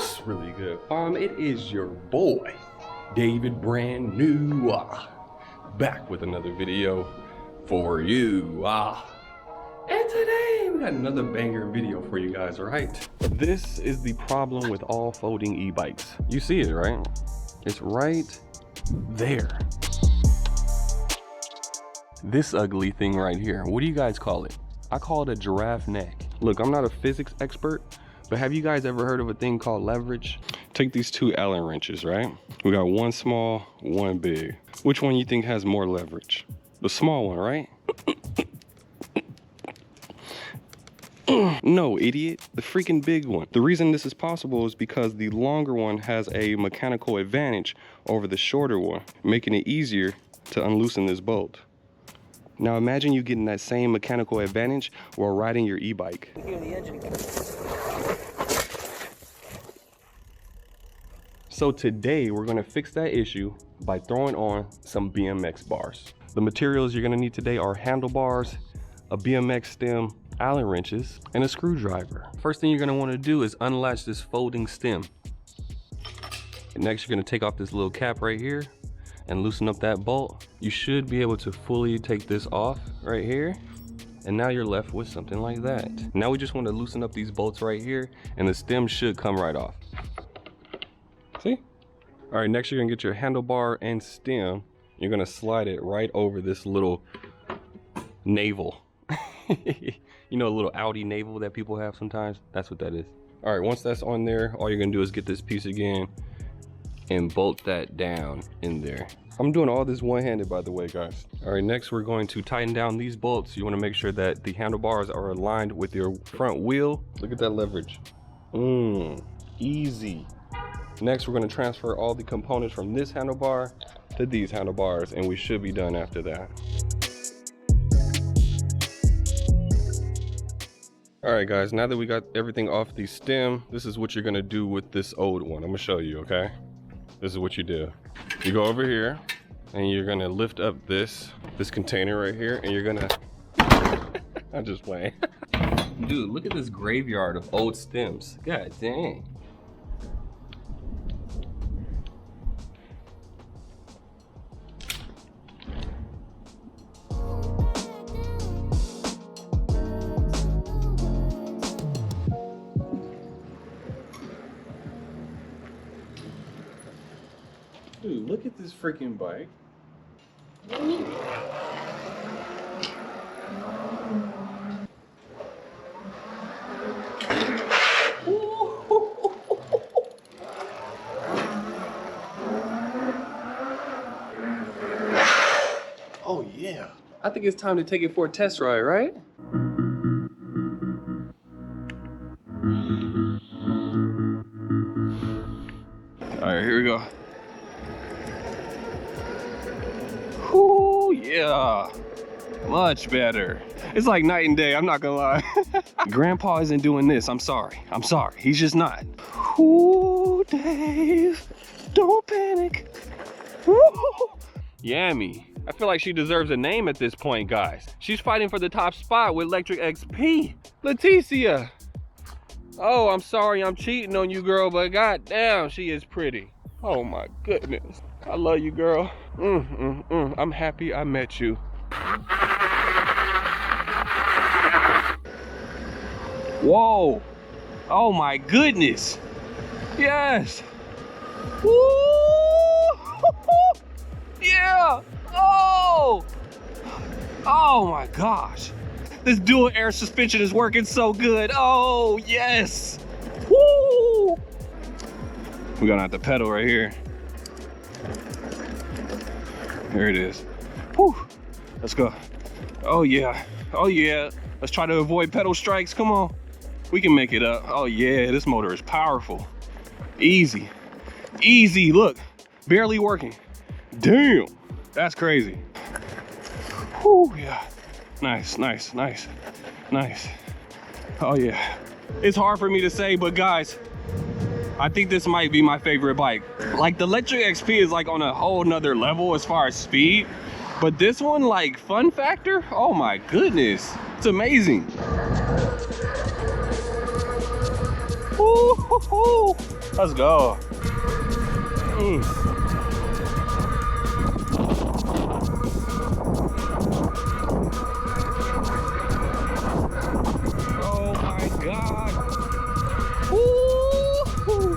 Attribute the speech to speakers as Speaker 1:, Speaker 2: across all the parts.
Speaker 1: What's really good, fam? It is your boy, David, brand new, back with another video for you. And today we got another banger video for you guys, all right? This is the problem with all folding e-bikes. You see it, right? It's right there. This ugly thing right here, what do you guys call it? I call it a giraffe neck. Look, I'm not a physics expert, but have you guys ever heard of a thing called leverage? Take these two Allen wrenches, right? We got one small, one big. Which one you think has more leverage? The small one, right? No, idiot, the freaking big one. The reason this is possible is because the longer one has a mechanical advantage over the shorter one, making it easier to unloosen this bolt. Now imagine you getting that same mechanical advantage while riding your e-bike. So today we're gonna fix that issue by throwing on some BMX bars. The materials you're gonna need today are handlebars, a BMX stem, Allen wrenches, and a screwdriver. First thing you're gonna wanna do is unlatch this folding stem. And next you're gonna take off this little cap right here and loosen up that bolt. You should be able to fully take this off right here. And now you're left with something like that. Now we just want to loosen up these bolts right here and the stem should come right off. See? All right, next you're gonna get your handlebar and stem. You're gonna slide it right over this little navel. You know, a little Audi navel that people have sometimes? That's what that is. All right, once that's on there, all you're gonna do is get this piece again and bolt that down in there. I'm doing all this one-handed, by the way, guys. All right, next we're going to tighten down these bolts. You wanna make sure that the handlebars are aligned with your front wheel. Look at that leverage. Easy. Next, we're gonna transfer all the components from this handlebar to these handlebars, and we should be done after that. All right, guys, now that we got everything off the stem, this is what you're gonna do with this old one. I'm gonna show you, okay? This is what you do. You go over here and you're gonna lift up this container right here and you're gonna, I'm just playing. Dude, look at this graveyard of old stems. God dang. Dude, look at this freaking bike. Oh yeah. I think it's time to take it for a test ride, right? All right, here we go. Ooh, yeah, much better. It's like night and day, I'm not gonna lie. Grandpa isn't doing this, I'm sorry. He's just not. Ooh, Dave, don't panic. Ooh. Yammy, I feel like she deserves a name at this point, guys. She's fighting for the top spot with Electric XP. Leticia. Oh, I'm sorry I'm cheating on you, girl, but goddamn, she is pretty. Oh my goodness. I love you, girl. I'm happy I met you. Whoa. Oh my goodness. Yes. Woo. Yeah. Oh. Oh my gosh. This dual air suspension is working so good. Oh, yes. Woo. We're gonna have to pedal right here. Here it is. Whew. Let's go. Oh yeah. Oh yeah. Let's try to avoid pedal strikes. Come on. We can make it up. Oh yeah, this motor is powerful. Easy. Easy. Look. Barely working. Damn. That's crazy. Whew, yeah. Nice, nice, nice, nice. Oh yeah. It's hard for me to say, but guys, I think this might be my favorite bike. Like the Electric XP is like on a whole nother level as far as speed, but this one, like fun factor, oh my goodness, it's amazing. Ooh, hoo, hoo. Let's go. Oh my God. Woo!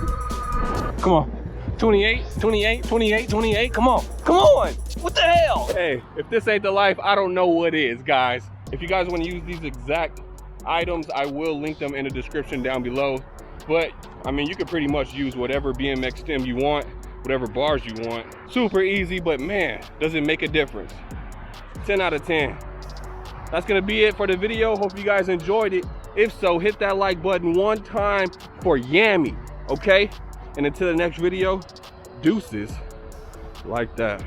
Speaker 1: Come on. 28, 28, 28, 28. Come on. Come on. What the hell? Hey, if this ain't the life, I don't know what is, guys. If you guys want to use these exact items, I will link them in the description down below. But I mean, you can pretty much use whatever BMX stem you want, whatever bars you want. Super easy, but man, does it make a difference. 10 out of 10. That's gonna be it for the video. Hope you guys enjoyed it. If so, hit that like button one time for Yammy, okay? And until the next video, deuces like that.